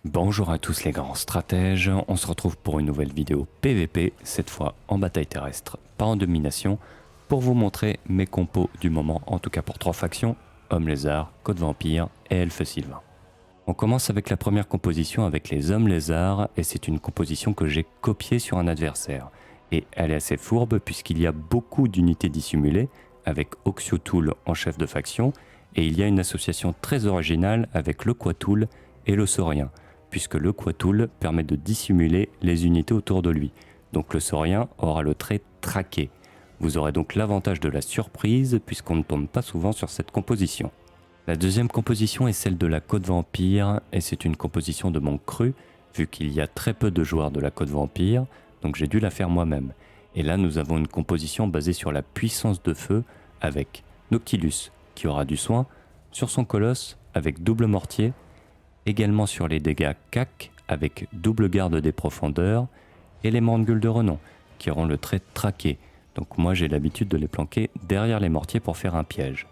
Bonjour à tous les grands stratèges, on se retrouve pour une nouvelle vidéo PVP, cette fois en bataille terrestre, pas en domination, pour vous montrer mes compos du moment, en tout cas pour 3 factions, Hommes Lézards, Côte Vampire et Elfe Sylvain. On commence avec la première composition avec les Hommes Lézards, et c'est une composition que j'ai copiée sur un adversaire. Et elle est assez fourbe puisqu'il y a beaucoup d'unités dissimulées, avec Oxyotool en chef de faction, et il y a une association très originale avec le Quatoul et le Saurien, puisque le Quatoul permet de dissimuler les unités autour de lui. Donc le Saurien aura le trait traqué. Vous aurez donc l'avantage de la surprise puisqu'on ne tombe pas souvent sur cette composition. La deuxième composition est celle de la Côte Vampire et c'est une composition de mon cru vu qu'il y a très peu de joueurs de la Côte Vampire, donc j'ai dû la faire moi-même. Et là nous avons une composition basée sur la puissance de feu avec Noctilus qui aura du soin, sur son colosse avec double mortier, également sur les dégâts CAC avec double garde des profondeurs, et les Mortgueules de renom qui auront le trait traqué. Donc moi j'ai l'habitude de les planquer derrière les mortiers pour faire un piège.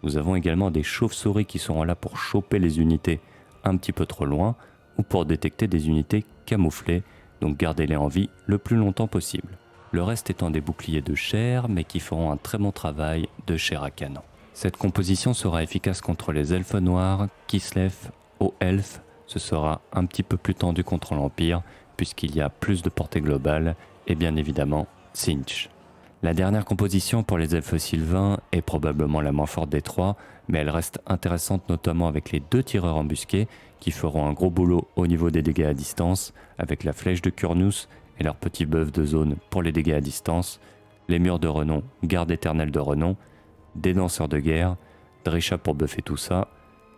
Nous avons également des chauves-souris qui seront là pour choper les unités un petit peu trop loin ou pour détecter des unités camouflées, donc gardez-les en vie le plus longtemps possible. Le reste étant des boucliers de chair mais qui feront un très bon travail de chair à canon. Cette composition sera efficace contre les elfes noirs, Kislev, aux elfes, ce sera un petit peu plus tendu contre l'Empire puisqu'il y a plus de portée globale et bien évidemment Tzeentch. La dernière composition pour les elfes sylvains est probablement la moins forte des trois, mais elle reste intéressante notamment avec les 2 tireurs embusqués qui feront un gros boulot au niveau des dégâts à distance avec la flèche de Kurnus et leur petit buff de zone pour les dégâts à distance, les murs de renom, garde éternelle de renom, des danseurs de guerre, Drisha pour buffer tout ça,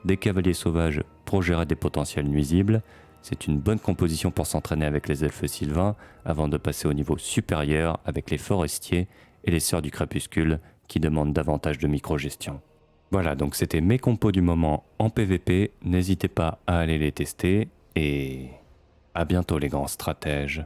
des cavaliers sauvages pour gérer des potentiels nuisibles. C'est une bonne composition pour s'entraîner avec les elfes sylvains avant de passer au niveau supérieur avec les forestiers et les sœurs du crépuscule qui demandent davantage de micro-gestion. Voilà, donc c'était mes compos du moment en PVP, n'hésitez pas à aller les tester et à bientôt les grands stratèges.